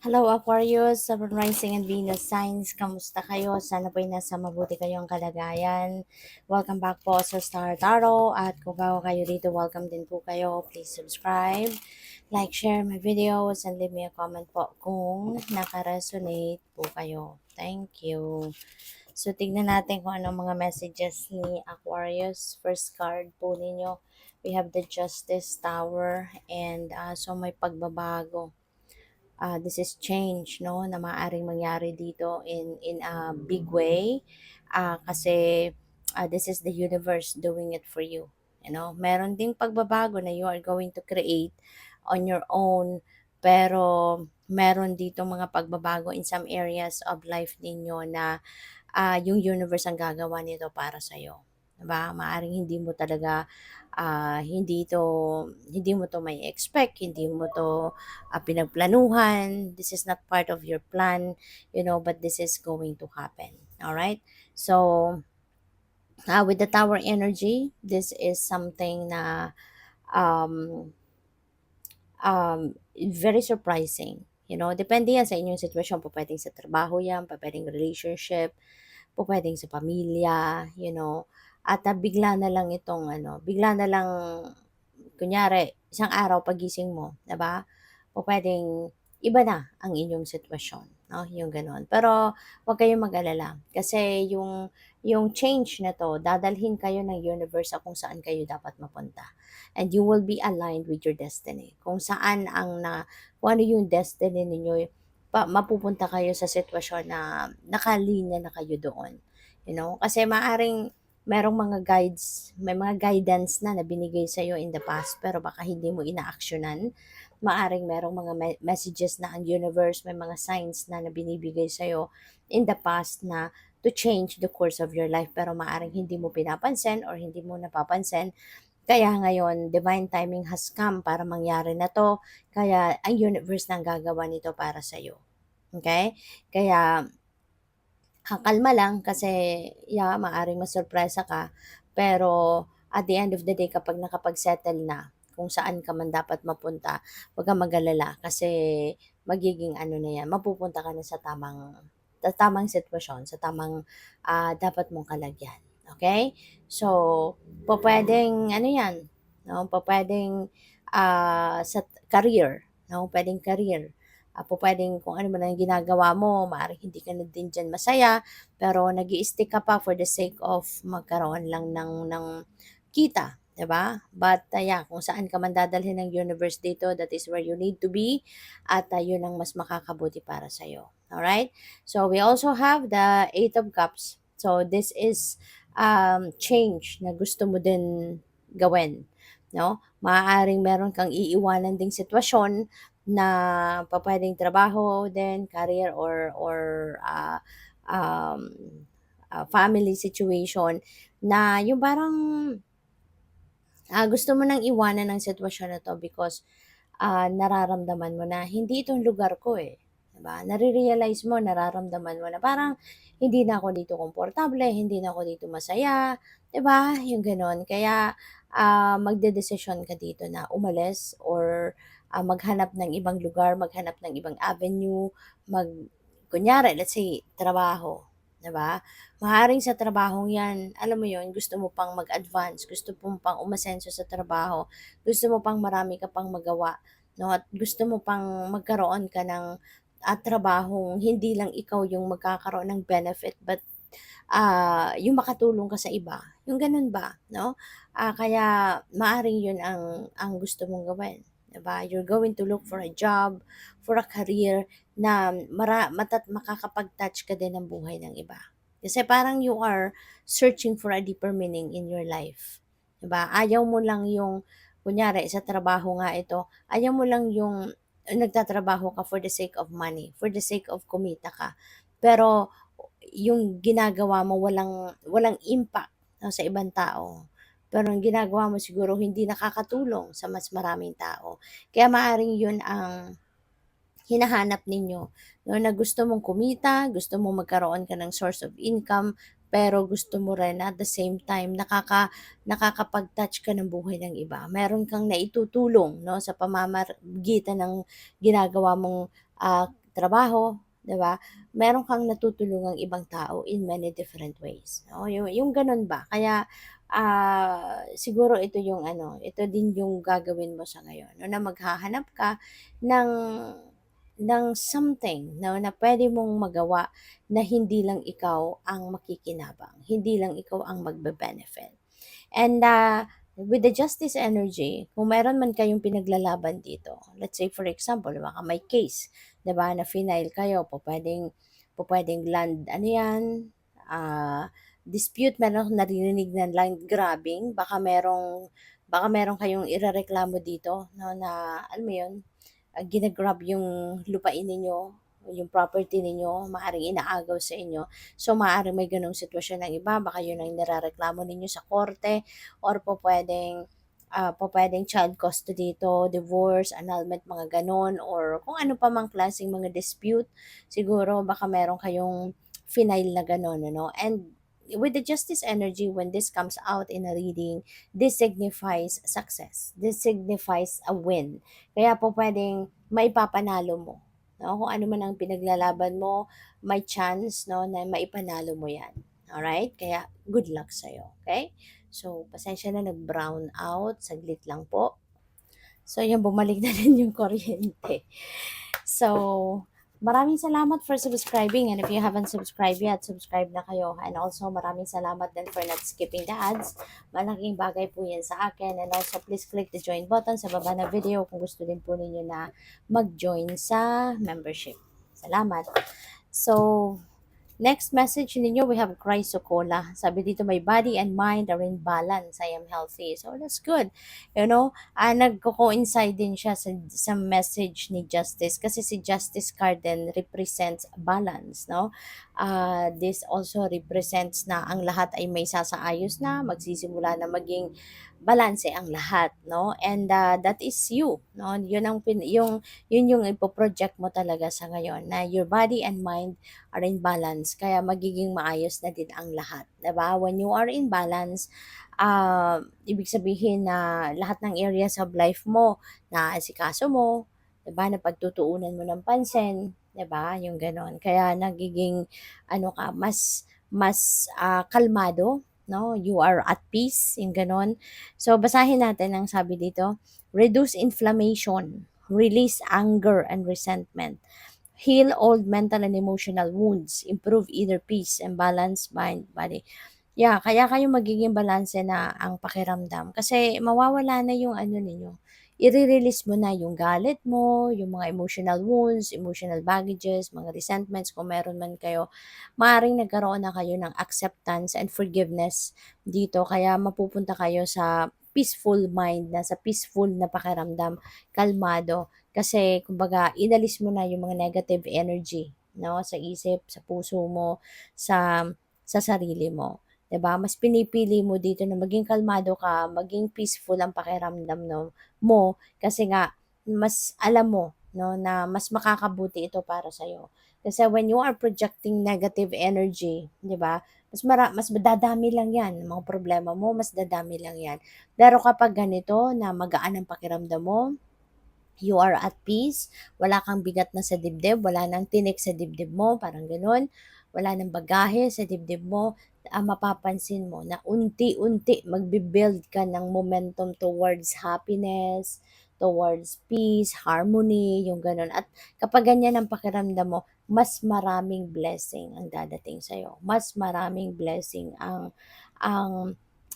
Hello Aquarius, Sun Rising and Venus Signs, kamusta kayo? Sana po'y nasa mabuti kayong kalagayan. Welcome back po sa Star Tarot at kung bago kayo dito, welcome din po kayo. Please subscribe, like, share my videos, and leave me a comment po kung naka-resonate po kayo. Thank you. So tignan natin kung anong mga messages ni Aquarius. First card po ninyo, we have the Justice Tower and so may pagbabago. This is change, no, na maaaring mangyari dito in a big way, kasi this is the universe doing it for you. Meron ding pagbabago na you are going to create on your own, pero meron dito mga pagbabago in some areas of life ninyo na yung universe ang gagawa nito para sa'yo. Diba? Maaring hindi mo talaga, hindi mo to may expect, hindi mo to pinagplanuhan. This is not part of your plan, but this is going to happen. All right? So, with the tower energy, this is something na um, very surprising. Depende yan sa inyong sitwasyon. Pwedeng sa trabaho yan, pwedeng relationship, pwedeng sa pamilya, at bigla na lang bigla na lang, kunyari, isang araw pagising mo, 'di ba? Pwedeng iba na ang inyong sitwasyon, no? Yung gano'n. Pero huwag kayong mag-alala kasi yung change na 'to, dadalhin kayo ng universe sa kung saan kayo dapat mapunta. And you will be aligned with your destiny. Kung ano yung destiny ninyo, mapupunta kayo sa sitwasyon na nakalinya na kayo doon. Kasi maaring merong mga guides, may mga guidance na binigay sa'yo in the past pero baka hindi mo inaaksyonan. Maaring merong mga messages na ang universe, may mga signs na binibigay sa'yo in the past na to change the course of your life pero maaring hindi mo pinapansin or hindi mo napapansin. Kaya ngayon, divine timing has come para mangyari na to. Kaya ang universe na ang gagawa nito para sa'yo. Okay? Kaya kalma lang kasi maaring masurpresa ka. Pero at the end of the day, kapag nakapag-settle na kung saan ka man dapat mapunta, huwag kang mag-alala kasi magiging na yan, mapupunta ka na sa tamang sitwasyon, sa tamang dapat mong kalagyan. Okay? So, pwedeng yan, no? Pwedeng sa career, no? Pwedeng career. Pupuwedeng kung ano man ang ginagawa mo, maaaring hindi ka na din diyan masaya, pero nag-i-stick ka pa for the sake of magkaroon lang ng kita, 'di ba? But, yeah, kung saan ka man dadalhin ng universe dito, that is where you need to be at yun ang mas makakabuti para sa'yo. Alright? So, we also have the Eight of Cups. So, this is change na gusto mo din gawin, no? Maaaring meron kang iiwanan ding sitwasyon na pupuwedeng trabaho din, career or um, family situation na yung parang gusto mo nang iwanan ng sitwasyon na 'to because nararamdaman mo na hindi itong lugar ko, 'di ba? Nare-realize mo, nararamdaman mo na parang hindi na ako dito komportable, hindi na ako dito masaya, 'di ba? Yung gano'n. Kaya magdedesisyon ka dito na umalis or maghanap ng ibang lugar, maghanap ng ibang avenue, kunyari, let's say, trabaho, 'di ba? Maaaring sa trabahong 'yan, alam mo 'yon, gusto mo pang mag-advance, gusto mo pang umasenso sa trabaho, gusto mo pang marami ka pang magawa, 'no, at gusto mo pang magkaroon ka ng, trabahong hindi lang ikaw yung magkakaroon ng benefit but, yung makatulong ka sa iba, yung gano'n ba, 'no? Kaya maaaring 'yun ang gusto mong gawin, 'di ba? You're going to look for a job, for a career na makakapag-touch ka din ng buhay ng iba. Kasi parang you are searching for a deeper meaning in your life, 'di ba? Ayaw mo lang yung kunyari sa trabaho nga ito, ayaw mo lang yung nagtatrabaho ka for the sake of money, for the sake of kumita ka. Pero yung ginagawa mo walang walang impact, 'no, sa ibang tao. Pero ang ginagawa mo siguro hindi nakakatulong sa mas maraming tao. Kaya maaaring yun ang hinahanap ninyo, 'no, na gusto mong kumita, gusto mong magkaroon ka ng source of income, pero gusto mo rin at the same time nakakapag-touch ka ng buhay ng iba. Meron kang naitutulong, 'no, sa pamamagitan ng ginagawa mong trabaho, 'di ba? Meron kang natutulungang ibang tao in many different ways, 'no? Yung gano'n ba. Kaya, siguro ito yung ano, ito din yung gagawin mo sa ngayon 'no, na maghahanap ka ng something 'no, na puwede mong magawa na hindi lang ikaw ang makikinabang, hindi lang ikaw ang magbe-benefit. And, with the justice energy, kung meron man kayong pinaglalaban dito, let's say for example, baka may case, 'di ba, na final kayo, pupuwedeng land ano 'yan, dispute, meron akong naririnig na land grabbing, baka meron kayong irereklamo dito 'no, na alam mo 'yun, gina-grab yung lupain ninyo, yung property ninyo, maaaring inaagaw sa inyo. So, maaaring may gano'ng sitwasyon ng iba, baka yun ang nirereklamo ninyo sa korte or pupuwedeng child custody dito, divorce, annulment, mga gano'n or kung ano pa mang klaseng mga dispute. Siguro baka meron kayong final na gano'n ano, and with the justice energy, when this comes out in a reading, this signifies success. This signifies a win. Kaya po puwedeng maipapanalo mo, 'no, kung ano man ang pinaglalaban mo, may chance 'no, na maipanalo mo 'yan, alright? Kaya good luck sa'yo, okay? So, pasensya na nag-brown out, saglit lang po. So, 'yun bumalik na rin yung kuryente. So, maraming salamat for subscribing, and if you haven't subscribed yet, subscribe na kayo. And also, maraming salamat din for not skipping the ads. Malaking bagay po yan sa akin. And also, please click the join button sa baba ng video kung gusto din po ninyo na mag-join sa membership. Salamat. So, next message ninyo, we have Chrysocolla. Sabi dito, my body and mind are in balance. I am healthy. So, that's good. You know, nagko-coincide din siya sa message ni Justice. Kasi si Justice card din represents balance, no? This also represents na ang lahat ay may sasaayos na, magsisimula na maging balanse ang lahat, no? And that is you, no? Yun yung ipo-project mo talaga sa ngayon, na your body and mind are in balance, kaya magiging maayos na din ang lahat, 'di ba? When you are in balance, ibig sabihin na lahat ng areas of life mo naaasikaso mo, 'di ba? Napagtutuunan mo ng pansin, 'di ba? Yung gano'n. Kaya nagiging ano ka, mas kalmado, no? You are at peace, yung gano'n. So basahin natin ang sabi dito, reduce inflammation, release anger and resentment, heal old mental and emotional wounds, improve inner peace and balance mind, body. Yeah, kaya kayo magiging balanse na ang pakiramdam kasi mawawala na yung ano ninyo, ire-release mo na yung galit mo, yung mga emotional wounds, emotional baggages, mga resentments kung meron man kayo. Maaaring nagkaroon na kayo ng acceptance and forgiveness dito kaya mapupunta kayo sa peaceful mind na, sa peaceful na pakiramdam, kalmado. Kasi kumbaga inalis mo na yung mga negative energy, 'no, sa isip, sa puso mo, sa sarili mo. 'Di ba? Mas pinipili mo dito na maging kalmado ka, maging peaceful ang pakiramdam mo kasi nga mas alam mo 'no, na mas makakabuti ito para sa'yo. Kasi when you are projecting negative energy, 'di ba, mas dadami lang 'yan, mga problema mo mas dadami lang 'yan. Pero kapag ganito na magaan ang pakiramdam mo, you are at peace, wala kang bigat na sa dibdib, wala nang tinik sa dibdib mo, parang gano'n. Wala ng bagahe sa dibdib mo, mapapansin mo na unti-unti magbi-build ka ng momentum towards happiness, towards peace, harmony, yung gano'n. At kapag ganyan ang pakiramdam mo, mas maraming blessing ang dadating sa'yo. Mas maraming blessing ang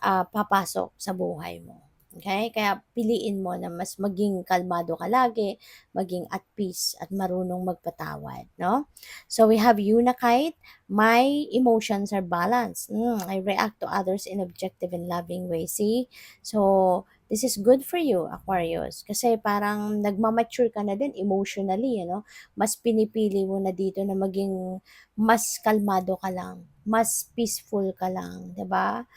papasok sa buhay mo. Okay? Kaya piliin mo na mas maging kalmado ka lagi, maging at peace at marunong magpatawad, no? So we have Unakite, my emotions are balanced. I react to others in objective and loving way. See? So this is good for you, Aquarius. Kasi parang nagmamature ka na din emotionally, ano? Mas pinipili mo na dito na maging mas kalmado ka lang, mas peaceful ka lang, 'di ba?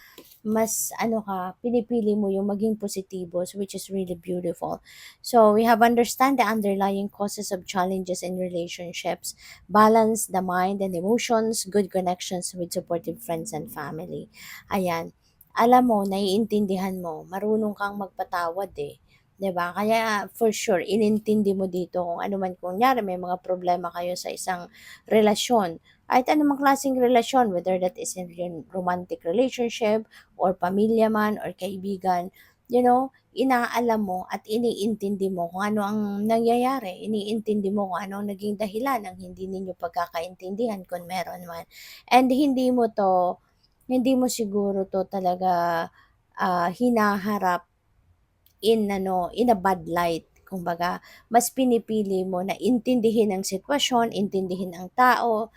Mas ano ka, pinipili mo yung maging positibo, which is really beautiful. So, we have understand the underlying causes of challenges in relationships, balance the mind and emotions, good connections with supportive friends and family. Ayan. Alam mo, naiintindihan mo, marunong kang magpatawad eh. 'di ba? Kaya for sure inintindi mo dito kung ano man kunyari may mga problema kayo sa isang relasyon, kahit anumang klaseng relasyon whether that is in romantic relationship or pamilya man or kaibigan, inaalam mo at iniintindi mo kung ano ang nangyayari, iniintindi mo kung ano ang naging dahilan ng hindi ninyo pagkakaintindihan kung meron man. And hindi mo siguro 'to talaga, hinaharap in a bad light. Kumbaga, mas pinipili mo na intindihin ang sitwasyon, intindihin ang tao,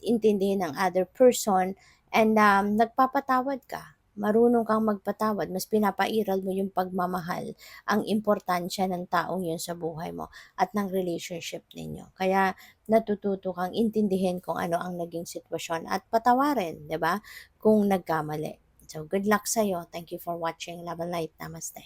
intindihin ang other person, and nagpapatawad ka. Marunong kang magpatawad, mas pinapairal mo yung pagmamahal, ang importansya ng taong yun sa buhay mo at ng relationship ninyo. Kaya natututo kang intindihin kung ano ang naging sitwasyon at patawarin, 'di ba? Kung nagkamali. So good luck sa'yo. Thank you for watching. Love and light. Namaste.